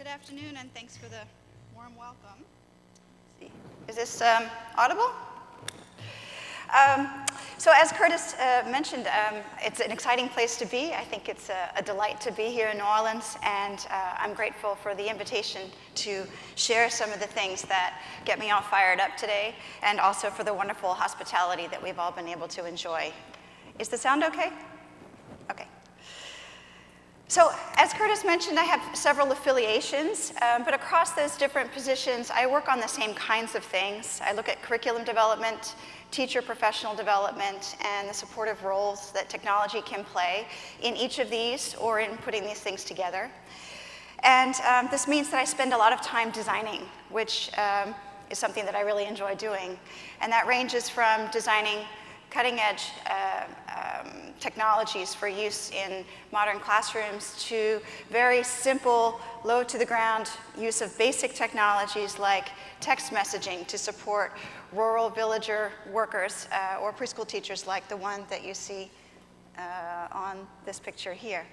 Good afternoon, and thanks for the warm welcome. Is this audible? So as Curtis mentioned, it's an exciting place to be. I think it's a delight to be here in New Orleans, and I'm grateful for the invitation to share some of the things that get me all fired up today, and also for the wonderful hospitality that we've all been able to enjoy. Is the sound okay? Okay. So as Curtis mentioned, I have several affiliations, but across those different positions, I work on the same kinds of things. I look at curriculum development, teacher professional development, and the supportive roles that technology can play in each of these or in putting these things together. And this means that I spend a lot of time designing, which is something that I really enjoy doing. And that ranges from designing cutting-edge technologies for use in modern classrooms to very simple, low-to-the-ground use of basic technologies like text messaging to support rural villager workers or preschool teachers like the one that you see on this picture here.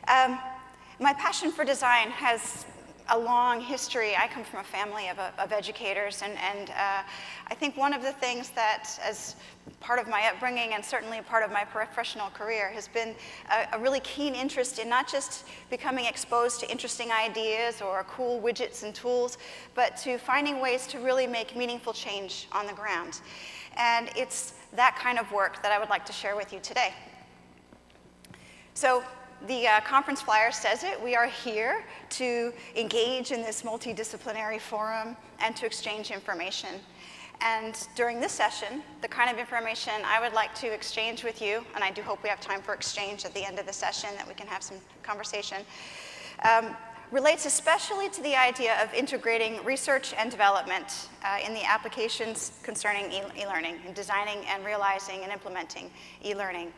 My passion for design has a long history. I come from a family of educators, and I think one of the things that, as part of my upbringing and certainly part of my professional career, has been a really keen interest in not just becoming exposed to interesting ideas or cool widgets and tools, but to finding ways to really make meaningful change on the ground. And it's that kind of work that I would like to share with you today. So the conference flyer says it. We are here to engage in this multidisciplinary forum and to exchange information. And during this session, the kind of information I would like to exchange with you, and I do hope we have time for exchange at the end of the session, that we can have some conversation, relates especially to the idea of integrating research and development in the applications concerning e-learning, and designing and realizing and implementing e-learning.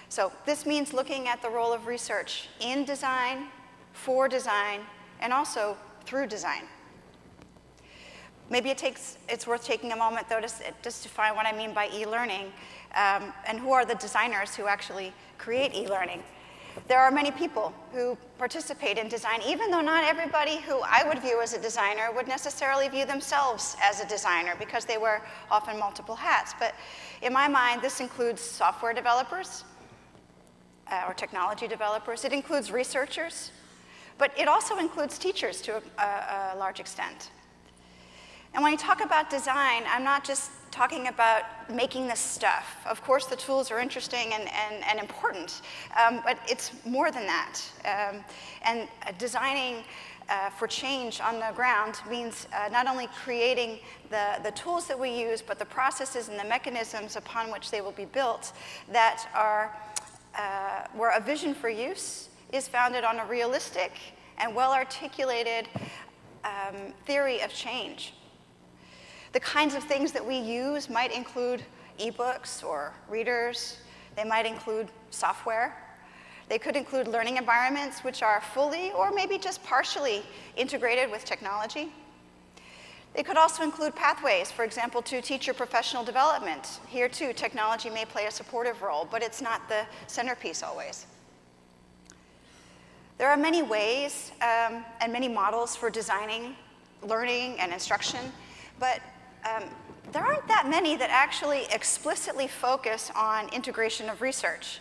So this means looking at the role of research in design, for design, and also through design. Maybe it's worth taking a moment, though, to just define what I mean by e-learning, and who are the designers who actually create e-learning. There are many people who participate in design, even though not everybody who I would view as a designer would necessarily view themselves as a designer, because they wear often multiple hats. But in my mind, this includes software developers, or technology developers. It includes researchers, but it also includes teachers to a large extent. And when I talk about design, I'm not just talking about making this stuff. Of course, the tools are interesting and important, but it's more than that. And designing for change on the ground means not only creating the tools that we use, but the processes and the mechanisms upon which they will be built that are where a vision for use is founded on a realistic and well-articulated theory of change. The kinds of things that we use might include ebooks or readers. They might include software. They could include learning environments which are fully or maybe just partially integrated with technology. They could also include pathways, for example, to teacher professional development. Here, too, technology may play a supportive role, but it's not the centerpiece always. There are many ways and many models for designing learning and instruction, but there aren't that many that actually explicitly focus on integration of research.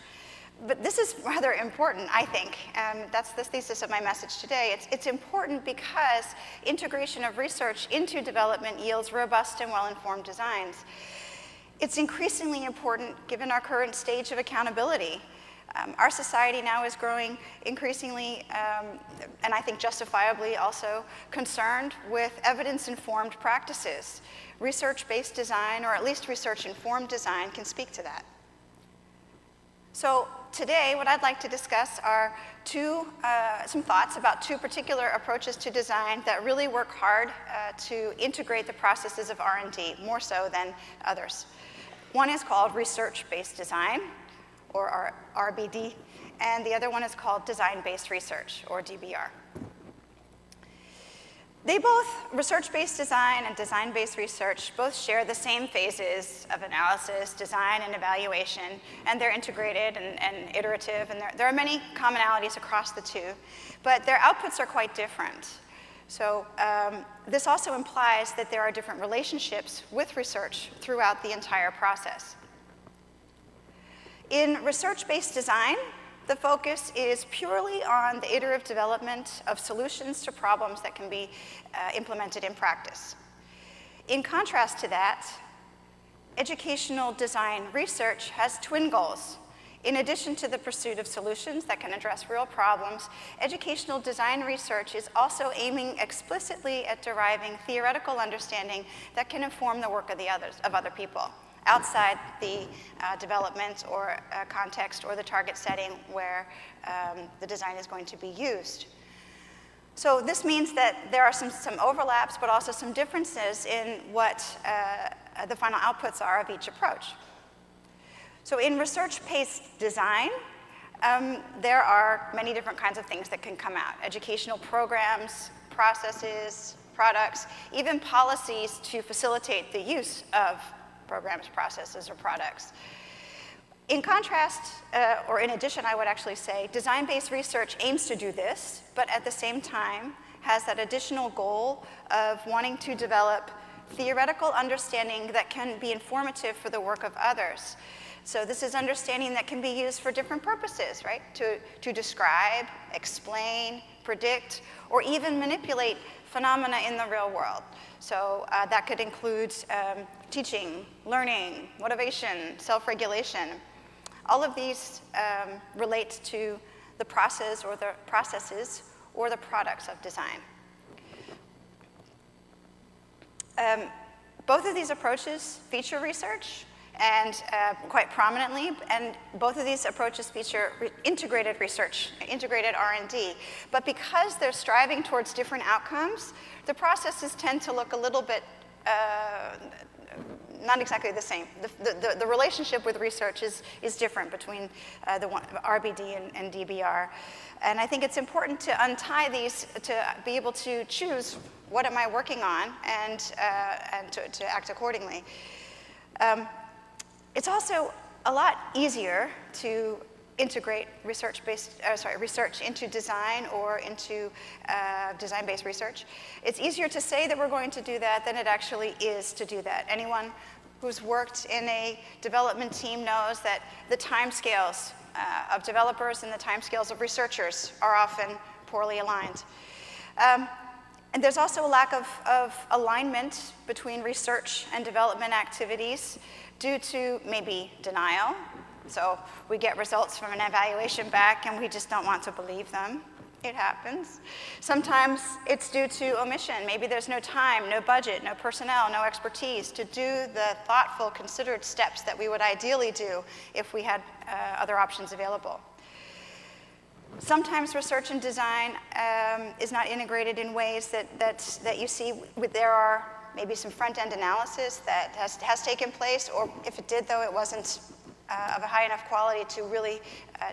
But this is rather important, I think, and that's the thesis of my message today. It's important because integration of research into development yields robust and well-informed designs. It's increasingly important given our current stage of accountability. Our society now is growing increasingly, and I think justifiably also, concerned with evidence-informed practices. Research-based design, or at least research-informed design, can speak to that. So today, what I'd like to discuss are some thoughts about two particular approaches to design that really work hard to integrate the processes of R&D, more so than others. One is called research-based design, or RBD, and the other one is called design-based research, or DBR. They both, research-based design and design-based research, both share the same phases of analysis, design, and evaluation, and they're integrated and iterative, and there are many commonalities across the two, but their outputs are quite different. So this also implies that there are different relationships with research throughout the entire process. In research-based design, the focus is purely on the iterative development of solutions to problems that can be implemented in practice. In contrast to that, educational design research has twin goals. In addition to the pursuit of solutions that can address real problems, educational design research is also aiming explicitly at deriving theoretical understanding that can inform the work of other people, outside the development or context or the target setting where the design is going to be used. So this means that there are some overlaps, but also some differences in what the final outputs are of each approach. So in research-based design, there are many different kinds of things that can come out: educational programs, processes, products, even policies to facilitate the use of programs, processes, or products. In contrast, or in addition, I would actually say, design-based research aims to do this, but at the same time has that additional goal of wanting to develop theoretical understanding that can be informative for the work of others. So this is understanding that can be used for different purposes, right? To describe, explain, predict, or even manipulate phenomena in the real world. So that could include teaching, learning, motivation, self-regulation. All of these relate to the process or the processes or the products of design. Both of these approaches feature research, and quite prominently, and both of these approaches feature integrated research, integrated R&D. But because they're striving towards different outcomes, the processes tend to look a little bit not exactly the same. The relationship with research is different between the RBD and DBR. And I think it's important to untie these to be able to choose what am I working on and to act accordingly. It's also a lot easier to integrate research into design or into design-based research. It's easier to say that we're going to do that than it actually is to do that. Anyone who's worked in a development team knows that the timescales of developers and the timescales of researchers are often poorly aligned. And there's also a lack of alignment between research and development activities due to maybe denial. So we get results from an evaluation back and we just don't want to believe them. It happens. Sometimes it's due to omission. Maybe there's no time, no budget, no personnel, no expertise to do the thoughtful, considered steps that we would ideally do if we had other options available. Sometimes research and design is not integrated in ways that you see. There are maybe some front-end analysis that has taken place, or if it did, though, it wasn't of a high enough quality to really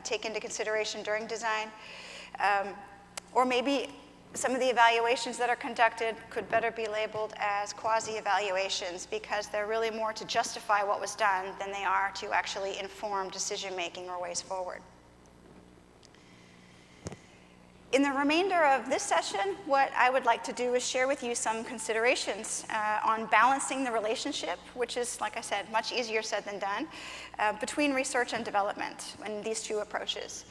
take into consideration during design. Or maybe some of the evaluations that are conducted could better be labeled as quasi-evaluations because they're really more to justify what was done than they are to actually inform decision-making or ways forward. In the remainder of this session, what I would like to do is share with you some considerations on balancing the relationship, which is, like I said, much easier said than done, between research and development in these two approaches.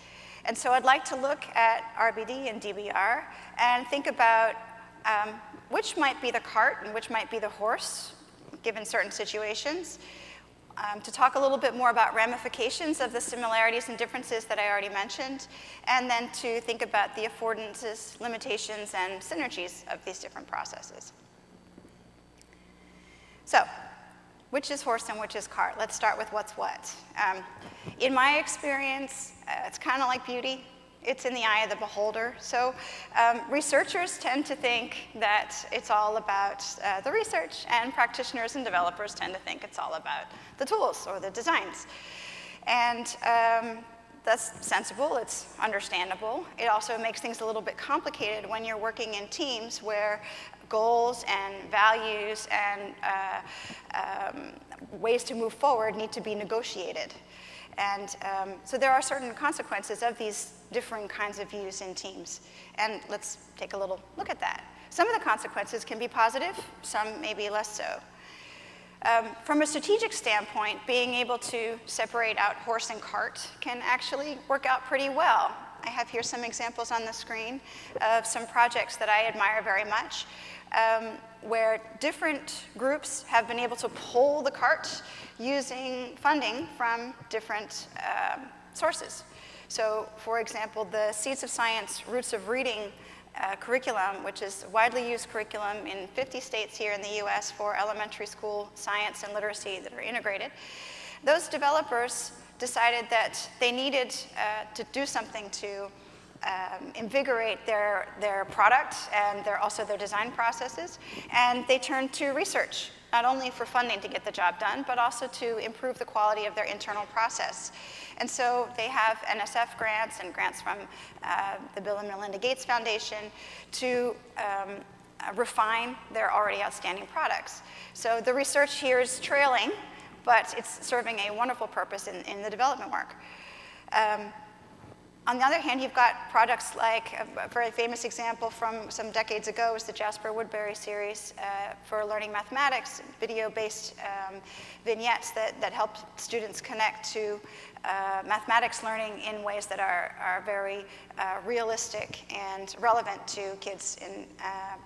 And so I'd like to look at RBD and DBR and think about which might be the cart and which might be the horse, given certain situations. To talk a little bit more about ramifications of the similarities and differences that I already mentioned, and then to think about the affordances, limitations, and synergies of these different processes. So, which is horse and which is cart? Let's start with what's what. In my experience, it's kind of like beauty. It's in the eye of the beholder. So researchers tend to think that it's all about the research, and practitioners and developers tend to think it's all about the tools or the designs. And That's sensible, it's understandable. It also makes things a little bit complicated when you're working in teams where goals and values and ways to move forward need to be negotiated. And so there are certain consequences of these differing kinds of views in teams. And let's take a little look at that. Some of the consequences can be positive, some maybe less so. From a strategic standpoint, being able to separate out horse and cart can actually work out pretty well. I have here some examples on the screen of some projects that I admire very much, where different groups have been able to pull the cart using funding from different sources. So, for example, the Seeds of Science, Roots of Reading curriculum, which is a widely used curriculum in 50 states here in the US for elementary school science and literacy that are integrated. Those developers decided that they needed to do something to invigorate their product and also their design processes, and they turned to research, not only for funding to get the job done, but also to improve the quality of their internal process. And so they have NSF grants and grants from the Bill and Melinda Gates Foundation to refine their already outstanding products. So the research here is trailing, but it's serving a wonderful purpose in the development work. On the other hand, you've got products like a very famous example from some decades ago was the Jasper Woodbury series for learning mathematics, video-based vignettes that help students connect to mathematics learning in ways that are very realistic and relevant to kids in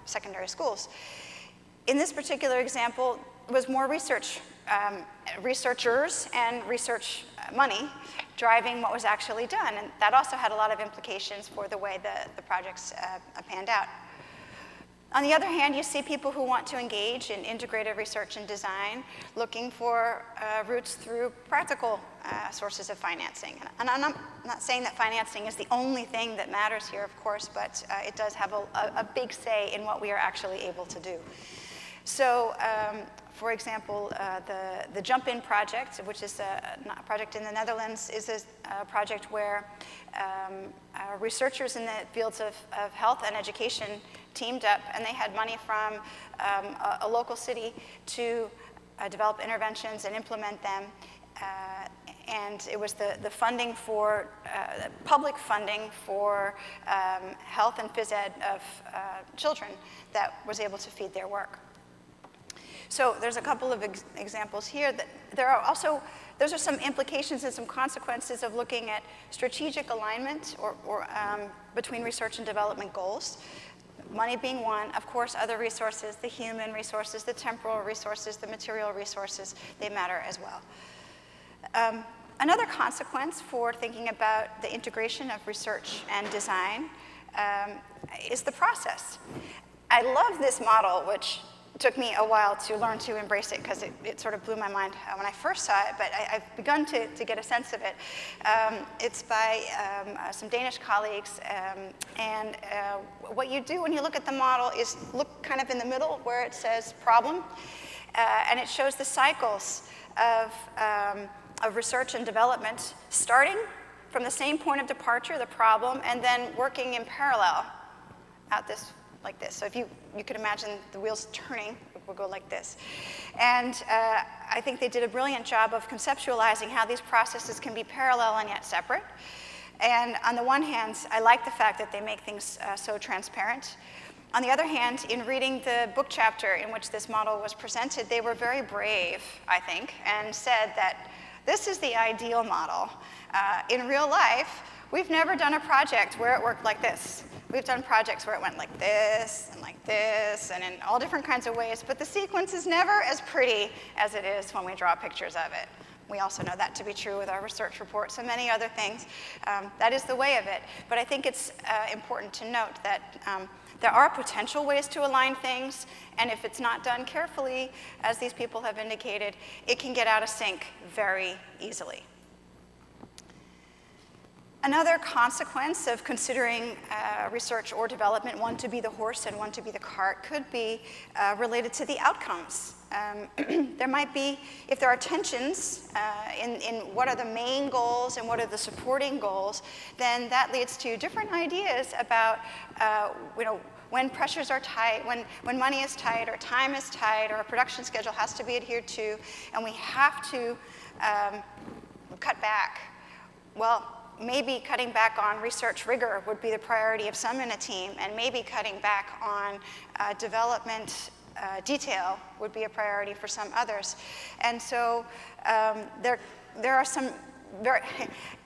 secondary schools. In this particular example, it was more research, researchers and research money driving what was actually done, and that also had a lot of implications for the way the projects panned out. On the other hand, you see people who want to engage in integrated research and design, looking for routes through practical sources of financing. And I'm not saying that financing is the only thing that matters here, of course, but it does have a big say in what we are actually able to do. So, for example, the Jump In project, which is a project in the Netherlands, is a project where researchers in the fields of health and education teamed up, and they had money from a local city to develop interventions and implement them. And it was the funding for, public funding for health and phys ed of children that was able to feed their work. So there's a couple of examples here. That there are also, those are some implications and some consequences of looking at strategic alignment or between research and development goals. Money being one, of course, other resources, the human resources, the temporal resources, the material resources, they matter as well. Another consequence for thinking about the integration of research and design is the process. I love this model, which took me a while to learn to embrace it because it sort of blew my mind when I first saw it, but I've begun to get a sense of it. It's by some Danish colleagues, and what you do when you look at the model is look kind of in the middle where it says problem, and it shows the cycles of research and development starting from the same point of departure, the problem, and then working in parallel out this like this. So if you could imagine the wheels turning, it will go like this. And I think they did a brilliant job of conceptualizing how these processes can be parallel and yet separate. And on the one hand, I like the fact that they make things so transparent. On the other hand, in reading the book chapter in which this model was presented, they were very brave, I think, and said that this is the ideal model. In real life, we've never done a project where it worked like this. We've done projects where it went like this, and in all different kinds of ways, but the sequence is never as pretty as it is when we draw pictures of it. We also know that to be true with our research reports and many other things. That is the way of it. But I think it's important to note that there are potential ways to align things, and if it's not done carefully, as these people have indicated, it can get out of sync very easily. Another consequence of considering research or development, one to be the horse and one to be the cart, could be related to the outcomes. There might be, if there are tensions in what are the main goals and what are the supporting goals, then that leads to different ideas about when pressures are tight, when money is tight, or time is tight, or a production schedule has to be adhered to, and we have to cut back. Well, maybe cutting back on research rigor would be the priority of some in a team, and maybe cutting back on development detail would be a priority for some others. And so there are some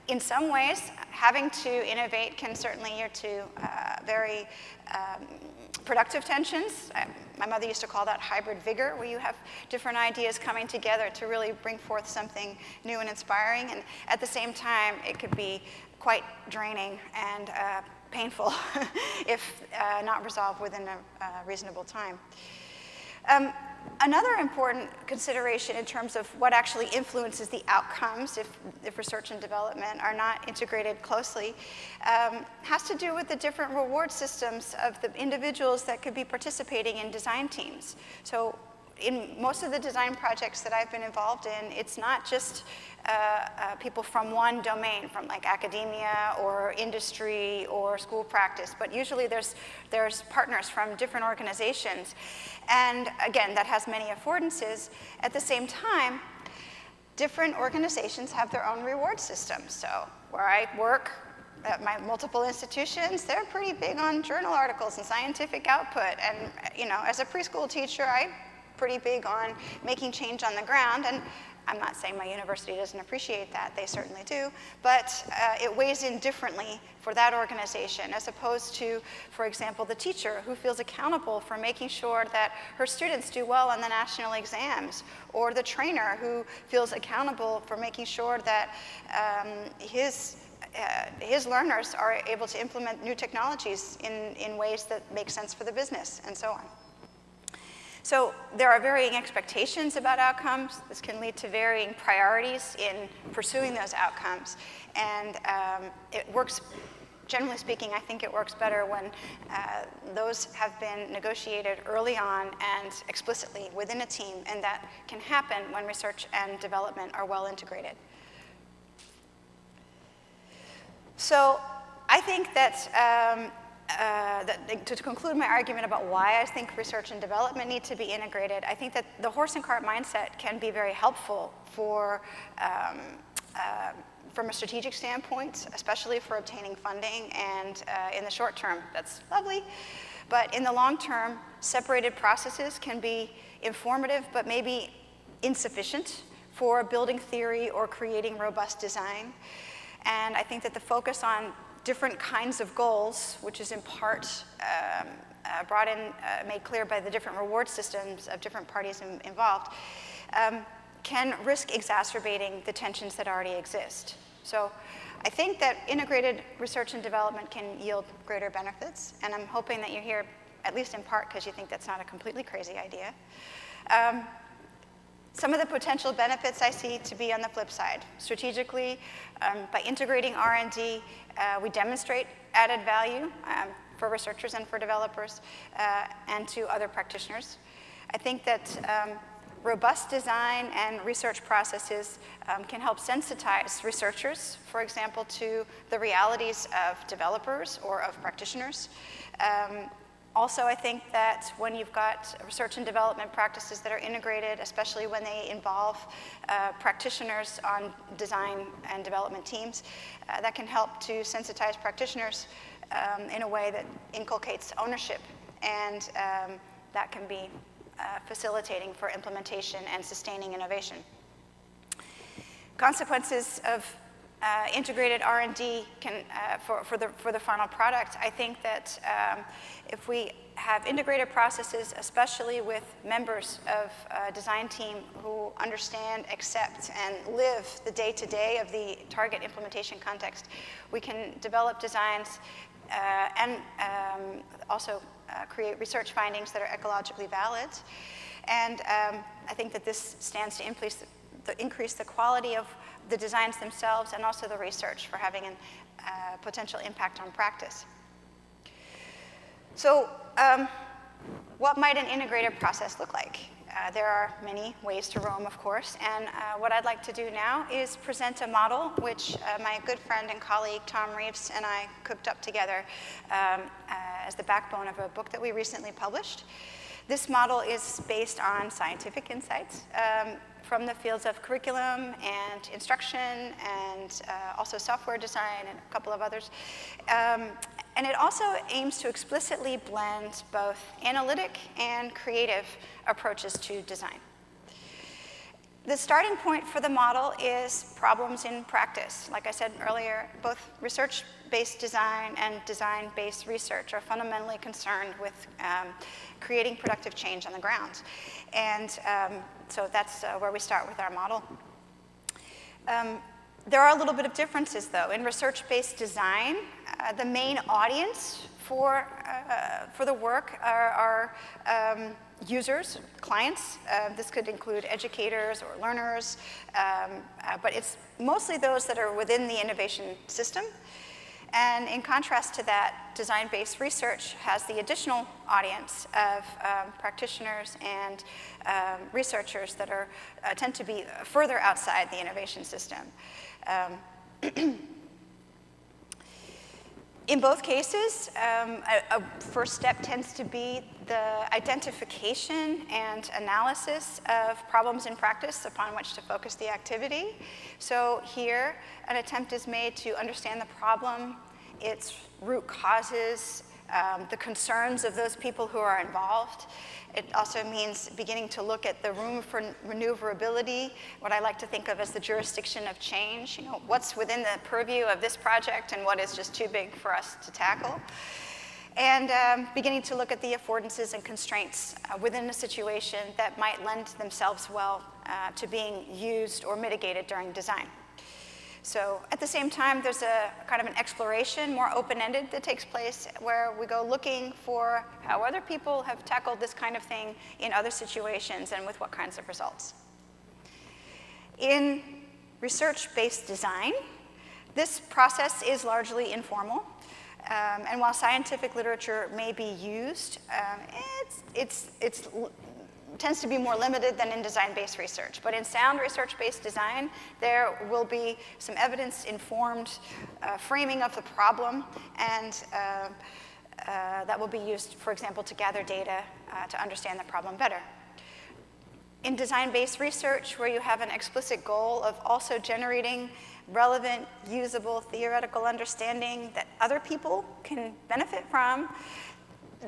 in some ways, having to innovate can certainly lead to very productive tensions. My mother used to call that hybrid vigor, where you have different ideas coming together to really bring forth something new and inspiring. And at the same time, it could be quite draining and painful if not resolved within a reasonable time. Another important consideration in terms of what actually influences the outcomes if research and development are not integrated closely has to do with the different reward systems of the individuals that could be participating in design teams. So in most of the design projects that I've been involved in, it's not just people from one domain, from like academia or industry or school practice, but usually there's partners from different organizations. And again, that has many affordances. At the same time, different organizations have their own reward systems. So where I work, at my multiple institutions, they're pretty big on journal articles and scientific output. And as a preschool teacher, I'm pretty big on making change on the ground. And I'm not saying my university doesn't appreciate that, they certainly do, but it weighs in differently for that organization as opposed to, for example, the teacher who feels accountable for making sure that her students do well on the national exams, or the trainer who feels accountable for making sure that his learners are able to implement new technologies in ways that make sense for the business, and so on. So there are varying expectations about outcomes. This can lead to varying priorities in pursuing those outcomes. And it works, generally speaking, I think it works better when those have been negotiated early on and explicitly within a team, and that can happen when research and development are well integrated. So I think that to conclude my argument about why I think research and development need to be integrated, I think that the horse and cart mindset can be very helpful from a strategic standpoint, especially for obtaining funding, and in the short term, that's lovely. But in the long term, separated processes can be informative, but maybe insufficient for building theory or creating robust design. And I think that the focus on different kinds of goals, which is in part brought in, made clear by the different reward systems of different parties involved, can risk exacerbating the tensions that already exist. So I think that integrated research and development can yield greater benefits, and I'm hoping that you're here, at least in part, because you think that's not a completely crazy idea. Some of the potential benefits I see to be on the flip side. Strategically, by integrating R&D, we demonstrate added value for researchers and for developers and to other practitioners. I think that robust design and research processes can help sensitize researchers, for example, to the realities of developers or of practitioners. Also, I think that when you've got research and development practices that are integrated, especially when they involve practitioners on design and development teams, that can help to sensitize practitioners in a way that inculcates ownership, and that can be facilitating for implementation and sustaining innovation. Consequences of integrated R&D can, for the final product, I think that if we have integrated processes, especially with members of a design team who understand, accept, and live the day-to-day of the target implementation context, we can develop designs and also create research findings that are ecologically valid. And I think that this stands to increase the quality of the designs themselves and also the research, for having potential impact on practice. So what might an integrated process look like? There are many ways to roam, of course, and what I'd like to do now is present a model which my good friend and colleague Tom Reeves and I cooked up together as the backbone of a book that we recently published. This model is based on scientific insights from the fields of curriculum and instruction and also software design and a couple of others. And it also aims to explicitly blend both analytic and creative approaches to design. The starting point for the model is problems in practice. Like I said earlier, both research-based design and design-based research are fundamentally concerned with creating productive change on the ground. And so that's where we start with our model. There are a little bit of differences, though. In research-based design, the main audience for the work are users, clients. This could include educators or learners, but it's mostly those that are within the innovation system. And in contrast to that, design-based research has the additional audience of practitioners and researchers that are, tend to be further outside the innovation system. In both cases, a first step tends to be the identification and analysis of problems in practice upon which to focus the activity. So here, an attempt is made to understand the problem, its root causes, the concerns of those people who are involved. It also means beginning to look at the room for maneuverability, what I like to think of as the jurisdiction of change. You know, what's within the purview of this project and what is just too big for us to tackle. And beginning to look at the affordances and constraints within a situation that might lend themselves well to being used or mitigated during design. So at the same time, there's a kind of an exploration, more open-ended, that takes place where we go looking for how other people have tackled this kind of thing in other situations and with what kinds of results. In research-based design, this process is largely informal. And while scientific literature may be used, it tends to be more limited than in design-based research. But in sound research-based design, there will be some evidence-informed framing of the problem, and that will be used, for example, to gather data to understand the problem better. In design-based research, where you have an explicit goal of also generating relevant, usable, theoretical understanding that other people can benefit from,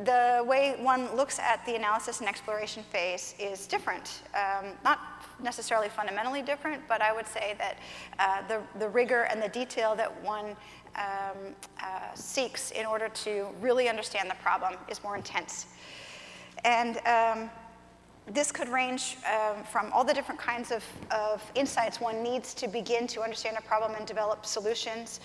the way one looks at the analysis and exploration phase is different. Not necessarily fundamentally different, but I would say that the rigor and the detail that one seeks in order to really understand the problem is more intense. And this could range from all the different kinds of insights one needs to begin to understand a problem and develop solutions.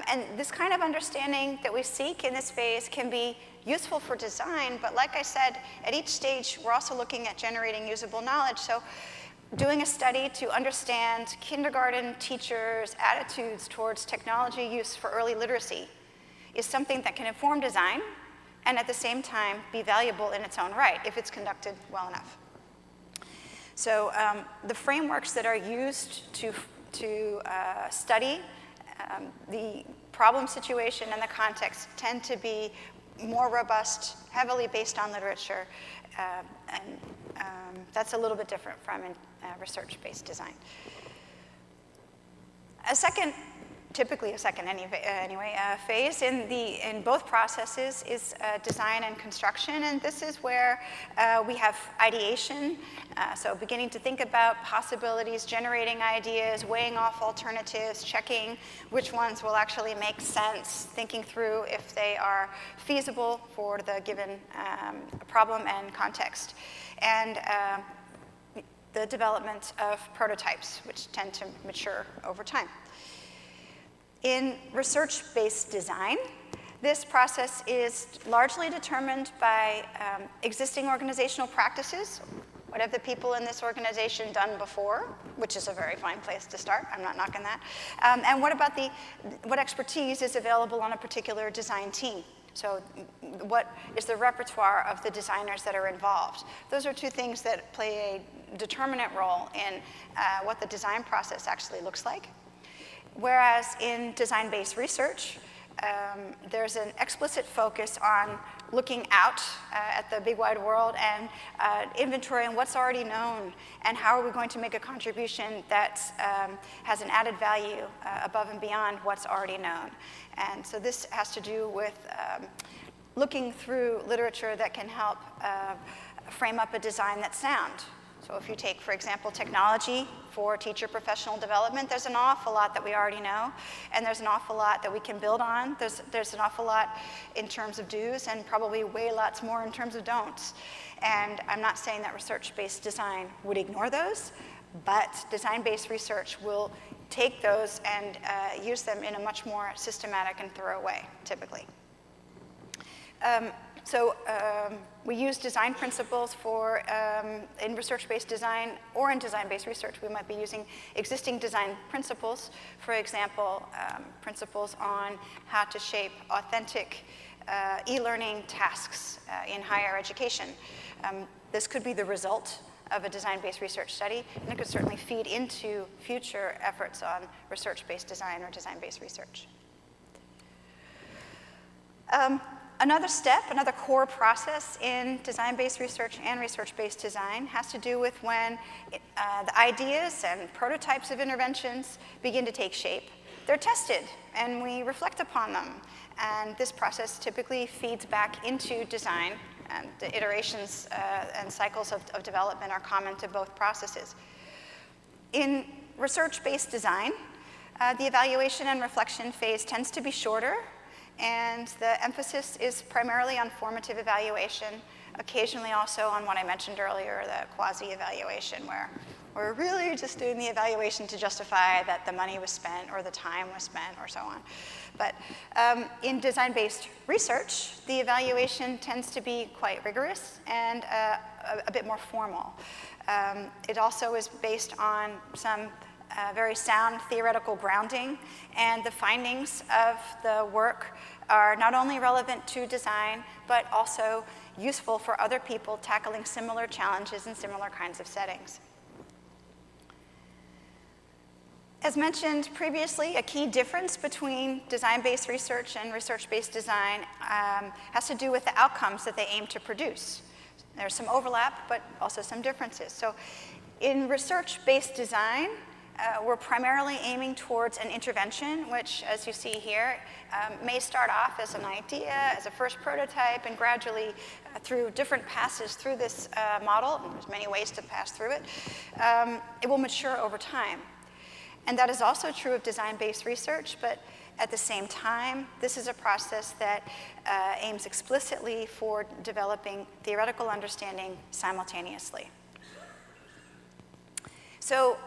And this kind of understanding that we seek in this phase can be useful for design, but like I said, at each stage, we're also looking at generating usable knowledge. So doing a study to understand kindergarten teachers' attitudes towards technology use for early literacy is something that can inform design and at the same time be valuable in its own right if it's conducted well enough. So the frameworks that are used to study the problem situation and the context tend to be more robust, heavily based on literature, and that's a little bit different from research-based design. Typically a second phase in both processes is design and construction, and this is where we have ideation, so beginning to think about possibilities, generating ideas, weighing off alternatives, checking which ones will actually make sense, thinking through if they are feasible for the given problem and context, and the development of prototypes, which tend to mature over time. In research-based design, this process is largely determined by existing organizational practices, What have the people in this organization done before, which is a very fine place to start. I'm not knocking that. And what about what expertise is available on a particular design team? So what is the repertoire of the designers that are involved? Those are two things that play a determinant role in what the design process actually looks like. Whereas in design-based research, there's an explicit focus on looking out at the big wide world and inventorying what's already known and how are we going to make a contribution that has an added value above and beyond what's already known. And so this has to do with looking through literature that can help frame up a design that's sound. So if you take, for example, technology for teacher professional development, there's an awful lot that we already know, and there's an awful lot that we can build on. There's an awful lot in terms of do's, and probably way lots more in terms of don'ts. And I'm not saying that research-based design would ignore those, but design-based research will take those and use them in a much more systematic and thorough way, typically. We use design principles for, in research-based design or in design-based research, we might be using existing design principles. For example, principles on how to shape authentic e-learning tasks in higher education. This could be the result of a design-based research study, and it could certainly feed into future efforts on research-based design or design-based research. Another step, another core process in design-based research and research-based design has to do with when the ideas and prototypes of interventions begin to take shape. They're tested, and we reflect upon them. And this process typically feeds back into design, and the iterations and cycles of development are common to both processes. In research-based design, the evaluation and reflection phase tends to be shorter, and the emphasis is primarily on formative evaluation, occasionally also on what I mentioned earlier, the quasi-evaluation, where we're really just doing the evaluation to justify that the money was spent or the time was spent or so on. But in design-based research, the evaluation tends to be quite rigorous and a bit more formal. It also is based on some very sound theoretical grounding, and the findings of the work are not only relevant to design, but also useful for other people tackling similar challenges in similar kinds of settings. As mentioned previously, a key difference between design-based research and research-based design has to do with the outcomes that they aim to produce. There's some overlap, but also some differences. So in research-based design, we're primarily aiming towards an intervention, which, as you see here, may start off as an idea, as a first prototype, and gradually, through different passes through this model, and there's many ways to pass through it, it will mature over time. And that is also true of design-based research, but at the same time, this is a process that aims explicitly for developing theoretical understanding simultaneously. So,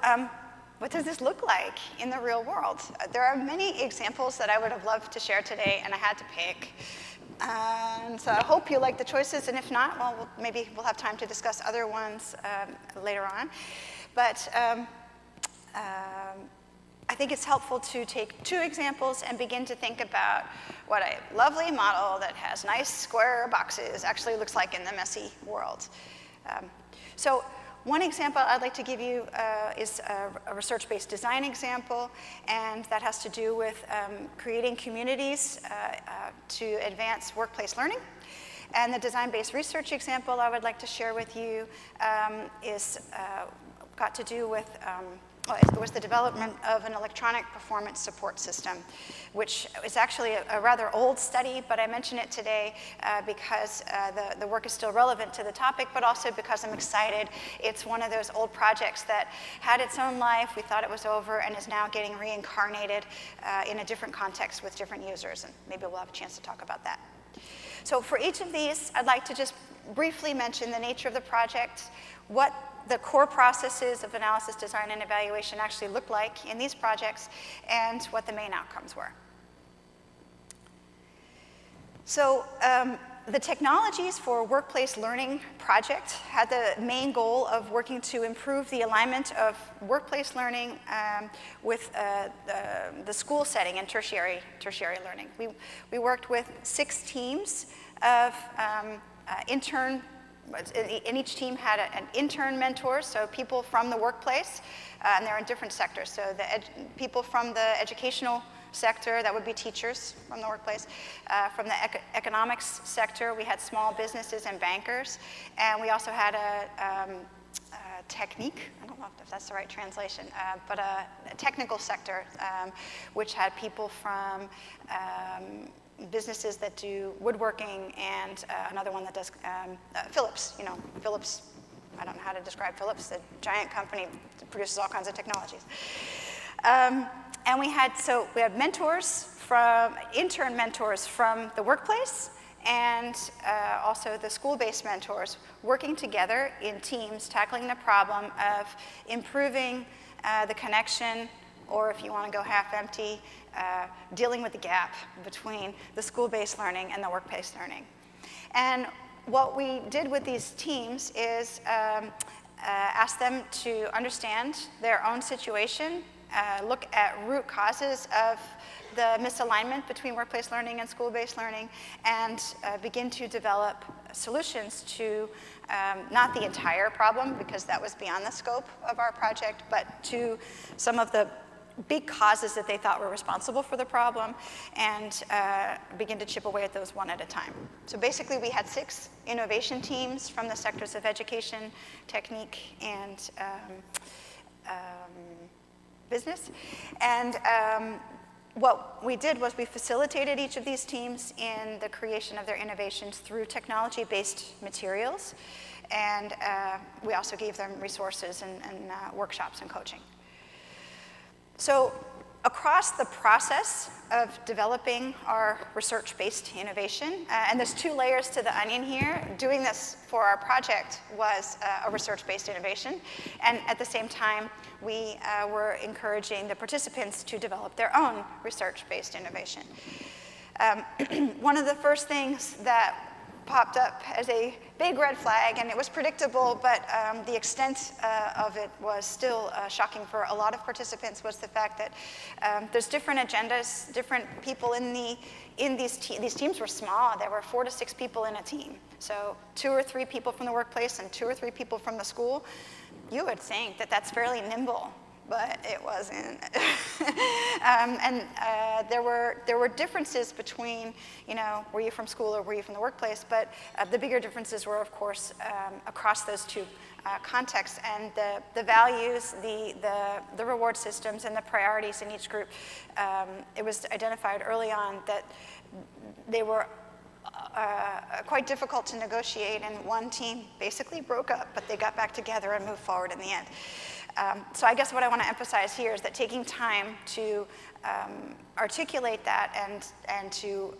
what does this look like in the real world? There are many examples that I would have loved to share today, and I had to pick. So I hope you like the choices, and if not, well, maybe we'll have time to discuss other ones later on. But I think it's helpful to take two examples and begin to think about what a lovely model that has nice square boxes actually looks like in the messy world. So one example I'd like to give you is a research-based design example, and that has to do with creating communities to advance workplace learning. And the design-based research example I would like to share with you is got to do with it was the development of an electronic performance support system, which is actually a rather old study, but I mention it today because the work is still relevant to the topic, but also because I'm excited. It's one of those old projects that had its own life, we thought it was over, and is now getting reincarnated in a different context with different users, and maybe we'll have a chance to talk about that. So for each of these, I'd like to just briefly mention the nature of the project, what the core processes of analysis, design, and evaluation actually look like in these projects, and what the main outcomes were. So The Technologies for Workplace Learning project had the main goal of working to improve the alignment of workplace learning with the school setting and tertiary learning. We worked with 6 teams of intern, and each team had an intern mentor, so people from the workplace, and they're in different sectors. So people from the educational sector, that would be teachers from the workplace. From the economics sector, we had small businesses and bankers. And we also had a technique, I don't know if that's the right translation, but a technical sector, which had people from businesses that do woodworking and another one that does Philips. Philips, I don't know how to describe Philips, the giant company that produces all kinds of technologies. And we had intern mentors from the workplace and also the school-based mentors working together in teams, tackling the problem of improving the connection, or if you want to go half empty, dealing with the gap between the school-based learning and the work-based learning. And what we did with these teams is ask them to understand their own situation, look at root causes of the misalignment between workplace learning and school-based learning, and begin to develop solutions to not the entire problem, because that was beyond the scope of our project, but to some of the big causes that they thought were responsible for the problem, and begin to chip away at those one at a time. So basically we had 6 innovation teams from the sectors of education, technique, and business. And what we did was we facilitated each of these teams in the creation of their innovations through technology-based materials. And we also gave them resources and workshops and coaching. So across the process of developing our research-based innovation, and there's 2 layers to the onion here. Doing this for our project was a research-based innovation, and at the same time, we were encouraging the participants to develop their own research-based innovation. One of the first things that popped up as a big red flag, and it was predictable, but the extent of it was still shocking for a lot of participants, was the fact that there's different agendas, different people in these teams were small. There were 4 to 6 people in a team. So 2 or 3 people from the workplace and 2 or 3 people from the school. You would think that that's fairly nimble, but it wasn't. There were differences between, were you from school or were you from the workplace, but the bigger differences were, of course, across those 2 contexts, and the values, the reward systems, and the priorities in each group. It was identified early on that they were quite difficult to negotiate, and one team basically broke up, but they got back together and moved forward in the end. So I guess what I want to emphasize here is that taking time to articulate that and to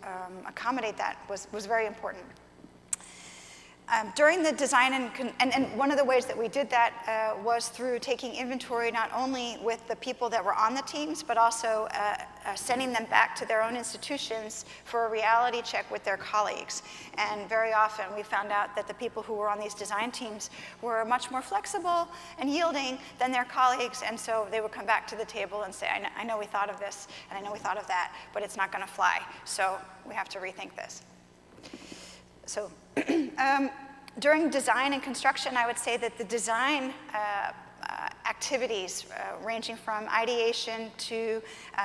accommodate that was very important. During the design, and one of the ways that we did that was through taking inventory not only with the people that were on the teams, but also sending them back to their own institutions for a reality check with their colleagues. And very often we found out that the people who were on these design teams were much more flexible and yielding than their colleagues, and so they would come back to the table and say, I know we thought of this, and I know we thought of that, but it's not going to fly, so we have to rethink this. So during design and construction, I would say that the design activities ranging from ideation to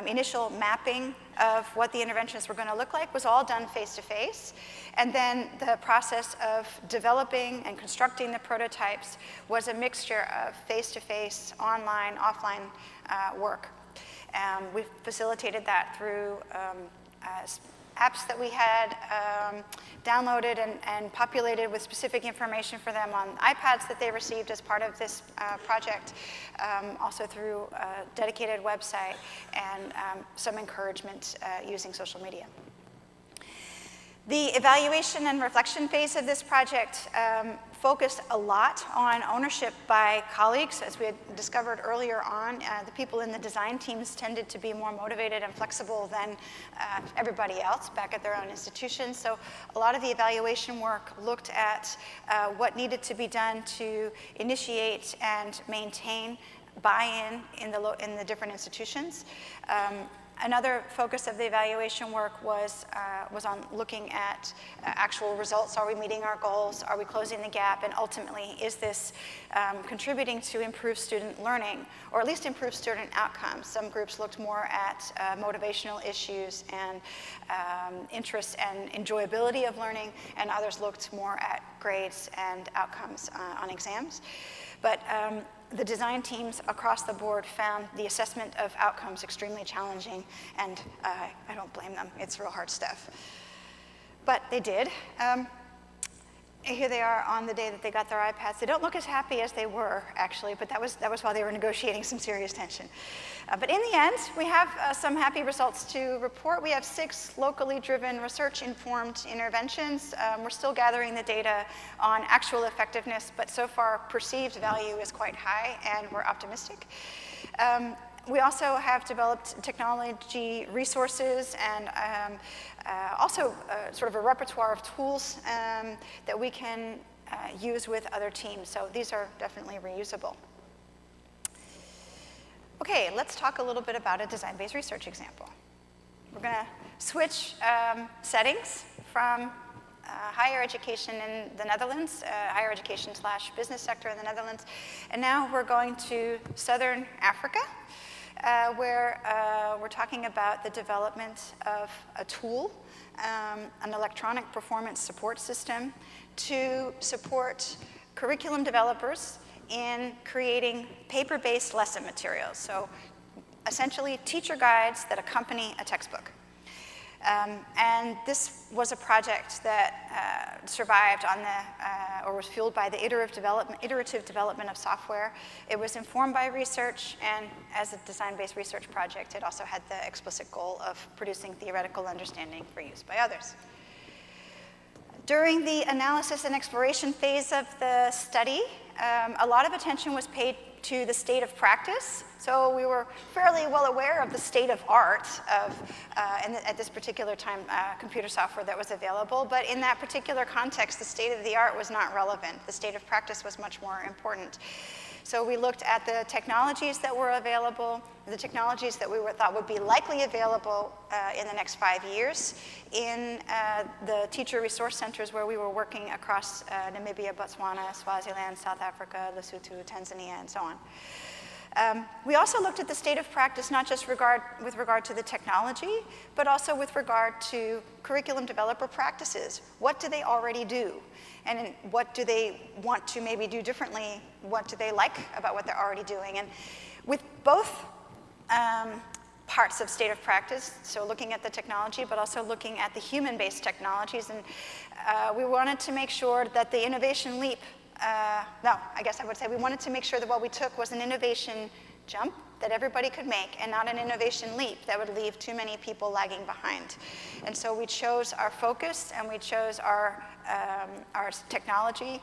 initial mapping of what the interventions were going to look like was all done face-to-face. And then the process of developing and constructing the prototypes was a mixture of face-to-face, online, offline work. We facilitated that through apps that we had downloaded and populated with specific information for them on iPads that they received as part of this project, also through a dedicated website and some encouragement using social media. The evaluation and reflection phase of this project focused a lot on ownership by colleagues. As we had discovered earlier on, the people in the design teams tended to be more motivated and flexible than everybody else back at their own institutions. So a lot of the evaluation work looked at what needed to be done to initiate and maintain buy-in in the different institutions. Another focus of the evaluation work was on looking at actual results. Are we meeting our goals? Are we closing the gap? And ultimately, is this contributing to improved student learning, or at least improved student outcomes? Some groups looked more at motivational issues and interest and enjoyability of learning, and others looked more at grades and outcomes on exams. But the design teams across the board found the assessment of outcomes extremely challenging, and I don't blame them. It's real hard stuff. But they did. Here they are on the day that they got their iPads. They don't look as happy as they were, actually, but that was while they were negotiating some serious tension. But in the end, we have some happy results to report. We have 6 locally driven research-informed interventions. We're still gathering the data on actual effectiveness, but so far perceived value is quite high, and we're optimistic. We also have developed technology resources and also sort of a repertoire of tools that we can use with other teams. So these are definitely reusable. Okay, let's talk a little bit about a design-based research example. We're going to switch settings from higher education in the Netherlands, higher education / business sector in the Netherlands, and now we're going to Southern Africa, where we're talking about the development of a tool, an electronic performance support system to support curriculum developers in creating paper-based lesson materials. So essentially teacher guides that accompany a textbook. And this was a project that survived on or was fueled by the iterative development of software. It was informed by research, and as a design-based research project, it also had the explicit goal of producing theoretical understanding for use by others. During the analysis and exploration phase of the study, a lot of attention was paid to the state of practice. So we were fairly well aware of the state of art of, at this particular time, computer software that was available. But in that particular context, the state of the art was not relevant. The state of practice was much more important. So we looked at the technologies that were available, the technologies that we thought would be likely available in the next 5 years in the teacher resource centers where we were working across Namibia, Botswana, Swaziland, South Africa, Lesotho, Tanzania, and so on. We also looked at the state of practice, not just with regard to the technology, but also with regard to curriculum developer practices. What do they already do? And what do they want to maybe do differently? What do they like about what they're already doing? And with both parts of state of practice, so looking at the technology, but also looking at the human-based technologies, and we wanted to make sure that the innovation leap, we wanted to make sure that what we took was an innovation jump that everybody could make, and not an innovation leap that would leave too many people lagging behind. And so we chose our focus, and we chose our technology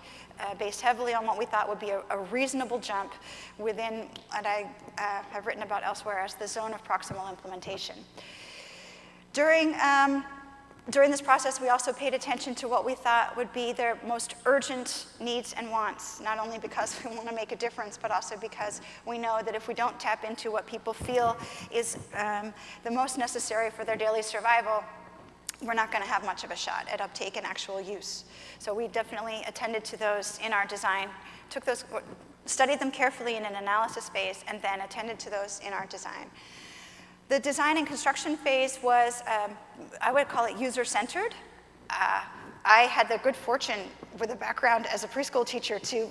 based heavily on what we thought would be a reasonable jump within what I have written about elsewhere as the zone of proximal implementation. During this process, we also paid attention to what we thought would be their most urgent needs and wants, not only because we want to make a difference, but also because we know that if we don't tap into what people feel is the most necessary for their daily survival, we're not going to have much of a shot at uptake and actual use. So we definitely attended to those in our design, studied them carefully in an analysis phase, and then attended to those in our design. The design and construction phase was, I would call it user-centered. I had the good fortune with a background as a preschool teacher to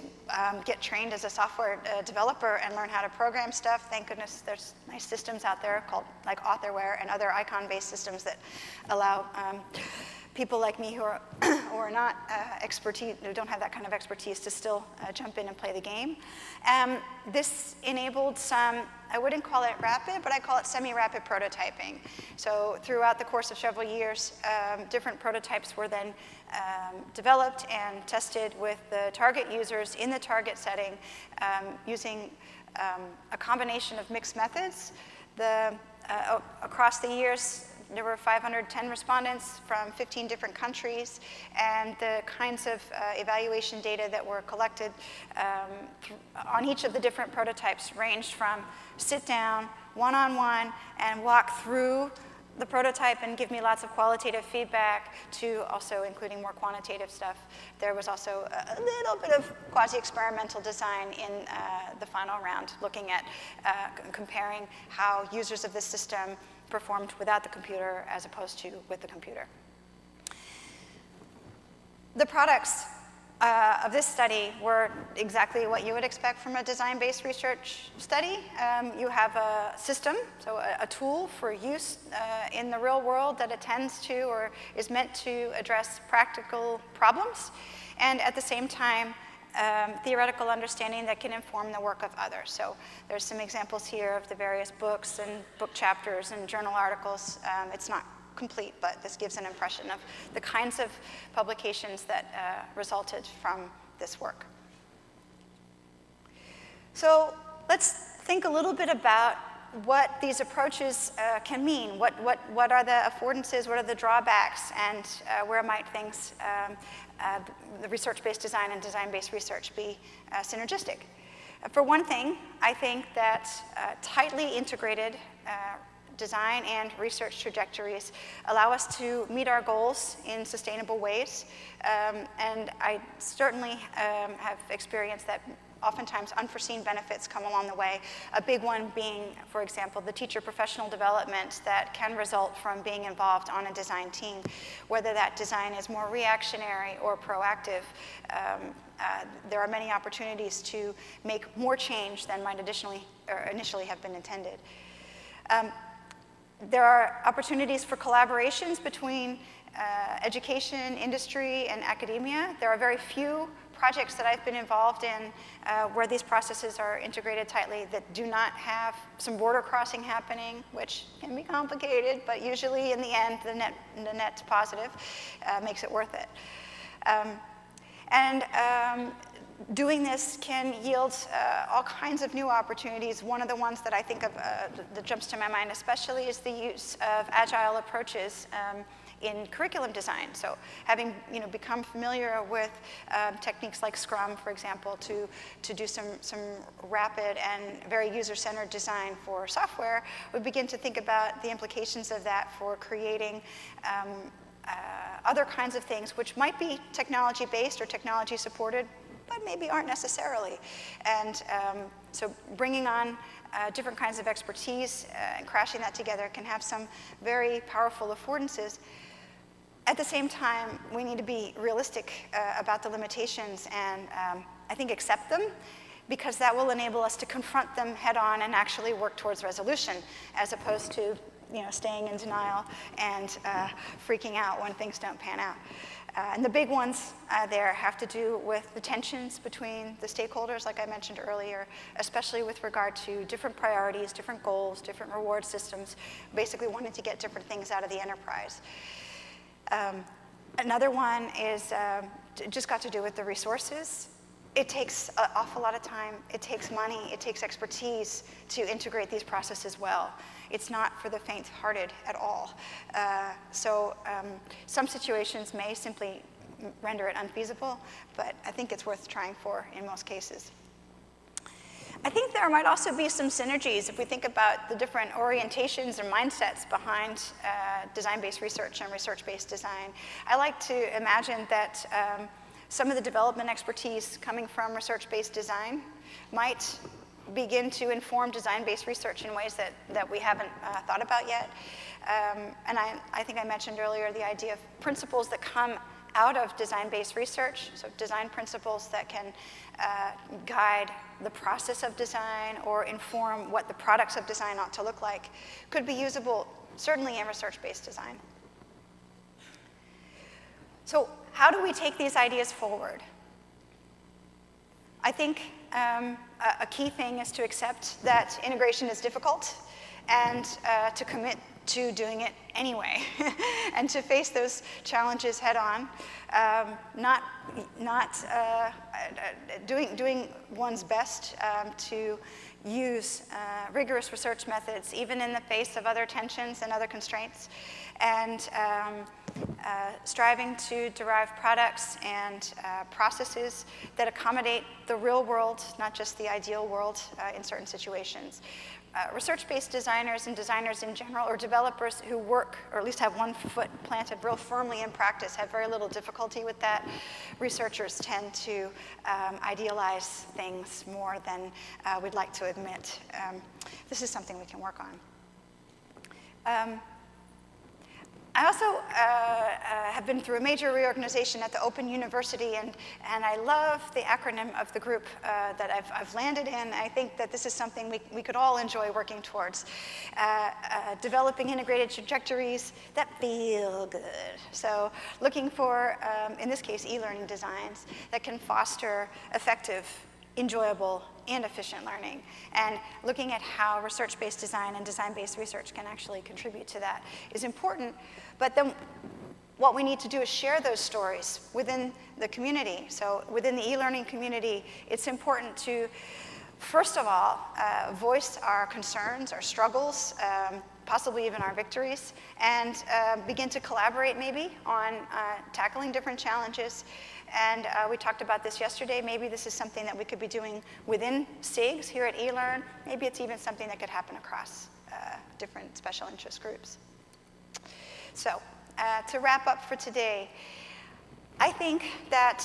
get trained as a software developer and learn how to program stuff. Thank goodness there's nice systems out there called like Authorware and other icon-based systems that allow people like me who are not expertise, who don't have that kind of expertise to still jump in and play the game. This enabled some, I wouldn't call it rapid, but I call it semi-rapid prototyping. So throughout the course of several years, different prototypes were then developed and tested with the target users in the target setting using a combination of mixed methods. Across the years, there were 510 respondents from 15 different countries, and the kinds of evaluation data that were collected on each of the different prototypes ranged from sit down, one-on-one, and walk through the prototype and give me lots of qualitative feedback, to also including more quantitative stuff. There was also a little bit of quasi-experimental design in the final round, looking at comparing how users of the system performed without the computer as opposed to with the computer. The products of this study were exactly what you would expect from a design-based research study. You have a system, so a tool for use in the real world that attends to or is meant to address practical problems, and at the same time, theoretical understanding that can inform the work of others. So there's some examples here of the various books and book chapters and journal articles. It's not complete, but this gives an impression of the kinds of publications that resulted from this work. So let's think a little bit about what these approaches can mean. What are the affordances, what are the drawbacks, and where might things, the research-based design and design-based research, be synergistic? For one thing, I think that tightly integrated design and research trajectories allow us to meet our goals in sustainable ways. And I certainly have experienced that oftentimes unforeseen benefits come along the way. A big one being, for example, the teacher professional development that can result from being involved on a design team, whether that design is more reactionary or proactive. There are many opportunities to make more change than might initially have been intended. There are opportunities for collaborations between education, industry, and academia. There are very few projects that I've been involved in where these processes are integrated tightly that do not have some border crossing happening, which can be complicated, but usually in the end, the net's positive, makes it worth it. Doing this can yield all kinds of new opportunities. One of the ones that I think of that jumps to my mind especially is the use of agile approaches in curriculum design. So having become familiar with techniques like Scrum, for example, to do some rapid and very user-centered design for software, we begin to think about the implications of that for creating other kinds of things which might be technology-based or technology-supported, but maybe aren't necessarily. And so bringing on different kinds of expertise and crashing that together can have some very powerful affordances. At the same time, we need to be realistic about the limitations and I think accept them, because that will enable us to confront them head on and actually work towards resolution, as opposed to staying in denial and freaking out when things don't pan out. And the big ones there have to do with the tensions between the stakeholders, like I mentioned earlier, especially with regard to different priorities, different goals, different reward systems, basically wanting to get different things out of the enterprise. Another one is just got to do with the resources. It takes an awful lot of time, it takes money, it takes expertise to integrate these processes well. It's not for the faint-hearted at all. Some situations may simply render it unfeasible, but I think it's worth trying for in most cases. I think there might also be some synergies if we think about the different orientations and mindsets behind design-based research and research-based design. I like to imagine that some of the development expertise coming from research-based design might begin to inform design-based research in ways that we haven't thought about yet. And I think I mentioned earlier the idea of principles that come out of design-based research, so design principles that can guide the process of design or inform what the products of design ought to look like, could be usable certainly in research-based design. So how do we take these ideas forward? I think a key thing is to accept that integration is difficult and to commit to doing it anyway and to face those challenges head on, doing one's best to use rigorous research methods even in the face of other tensions and other constraints, and striving to derive products and processes that accommodate the real world, not just the ideal world in certain situations. Research-based designers and designers in general, or developers who work, or at least have one foot planted real firmly in practice, have very little difficulty with that. Researchers tend to idealize things more than we'd like to admit. This is something we can work on. I also have been through a major reorganization at the Open University, and I love the acronym of the group that I've landed in. I think that this is something we could all enjoy working towards. Developing integrated trajectories that feel good. So looking for, in this case, e-learning designs that can foster effective, enjoyable, and efficient learning, and looking at how research-based design and design-based research can actually contribute to that is important. But then what we need to do is share those stories within the community. So within the e-learning community, it's important to, first of all, voice our concerns, our struggles, possibly even our victories, and begin to collaborate maybe on tackling different challenges. And we talked about this yesterday. Maybe this is something that we could be doing within SIGs here at eLearn. Maybe it's even something that could happen across different special interest groups. So to wrap up for today, I think that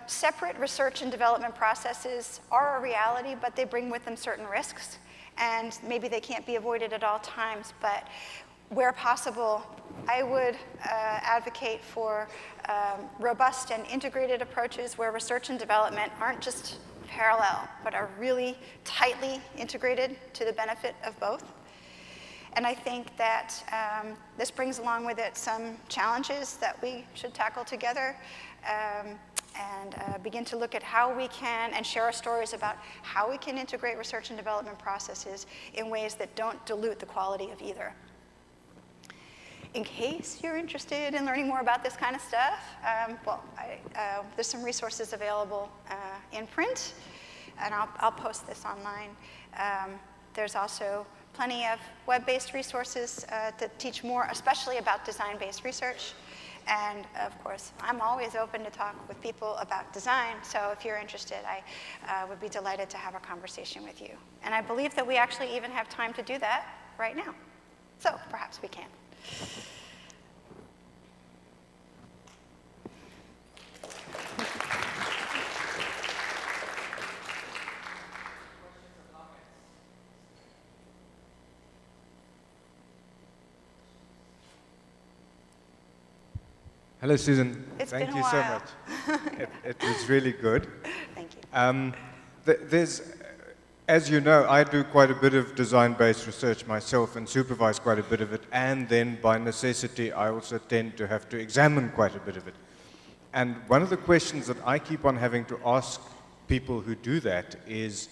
separate research and development processes are a reality, but they bring with them certain risks. And maybe they can't be avoided at all times, but where possible, I would advocate for robust and integrated approaches where research and development aren't just parallel, but are really tightly integrated to the benefit of both. And I think that this brings along with it some challenges that we should tackle together, and begin to look at how we can, and share our stories about how we can integrate research and development processes in ways that don't dilute the quality of either. In case you're interested in learning more about this kind of stuff, there's some resources available in print, and I'll post this online. There's also plenty of web-based resources that teach more, especially about design-based research. And of course, I'm always open to talk with people about design, so if you're interested, I would be delighted to have a conversation with you. And I believe that we actually even have time to do that right now. So perhaps we can. Hello, Susan. It's Thank been a you so while. much. It was really good. Thank you. There's, as you know, I do quite a bit of design-based research myself and supervise quite a bit of it, and then by necessity, I also tend to have to examine quite a bit of it. And one of the questions that I keep on having to ask people who do that is,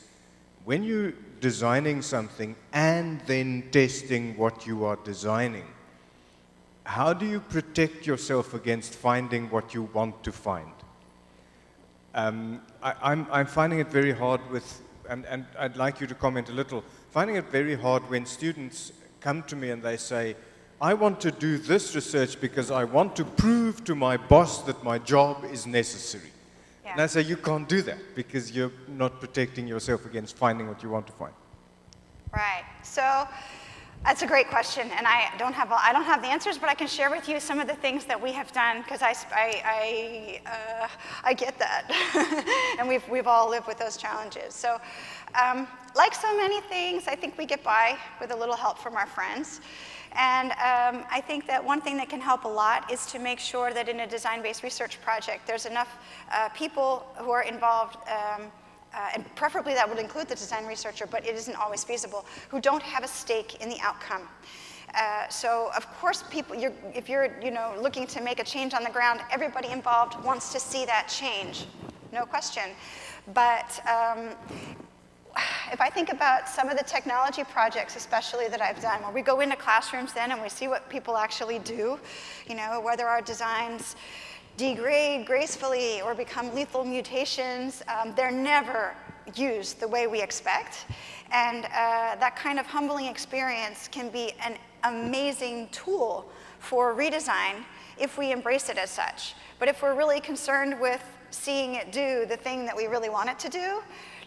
when you're designing something and then testing what you are designing, how do you protect yourself against finding what you want to find? I'm finding it very hard with, and I'd like you to comment a little, finding it very hard when students come to me and they say, I want to do this research because I want to prove to my boss that my job is necessary. Yeah. And I say, you can't do that because you're not protecting yourself against finding what you want to find. Right. So that's a great question, and I don't have the answers, but I can share with you some of the things that we have done, because I get that, and we've all lived with those challenges. So, like so many things, I think we get by with a little help from our friends. And I think that one thing that can help a lot is to make sure that in a design-based research project, there's enough people who are involved, and preferably that would include the design researcher, but it isn't always feasible, who don't have a stake in the outcome. So of course, if you're looking to make a change on the ground, everybody involved wants to see that change, no question. But if I think about some of the technology projects, especially that I've done, where we go into classrooms then and we see what people actually do, whether our designs degrade gracefully or become lethal mutations, they're never used the way we expect. And that kind of humbling experience can be an amazing tool for redesign if we embrace it as such. But if we're really concerned with seeing it do the thing that we really want it to do,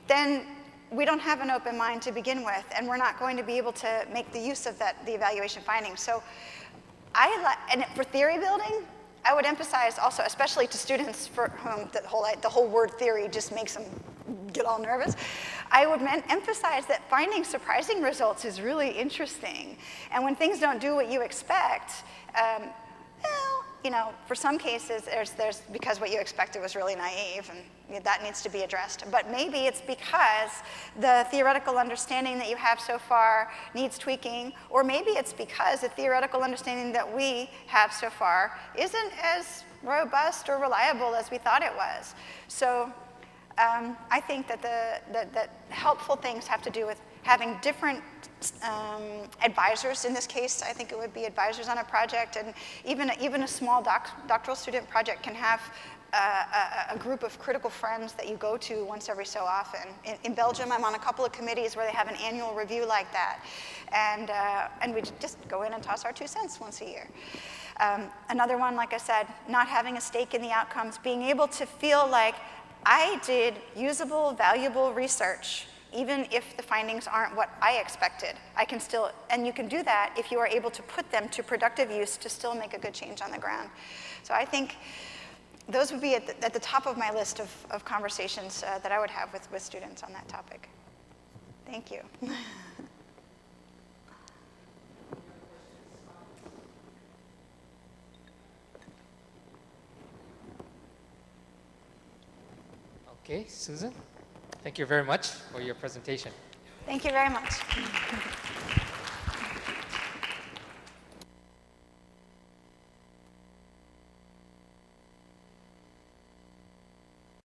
then we don't have an open mind to begin with, and we're not going to be able to make the use of the evaluation findings. So and for theory building, I would emphasize also, especially to students for whom the whole word theory just makes them get all nervous, I would emphasize that finding surprising results is really interesting. And when things don't do what you expect, for some cases, there's because what you expected was really naive, and that needs to be addressed. But maybe it's because the theoretical understanding that you have so far needs tweaking, or maybe it's because the theoretical understanding that we have so far isn't as robust or reliable as we thought it was. So I think that helpful things have to do with having different advisors. In this case, I think it would be advisors on a project, and even a small doctoral student project can have a group of critical friends that you go to once every so often. In Belgium, I'm on a couple of committees where they have an annual review like that, and we just go in and toss our 2 cents once a year. Another one, like I said, not having a stake in the outcomes, being able to feel like I did usable, valuable research, even if the findings aren't what I expected. I can still, and you can do that if you are able to put them to productive use to still make a good change on the ground. So I think those would be at the top of my list of conversations that I would have with students on that topic. Thank you. Okay, Susan, thank you very much for your presentation. Thank you very much.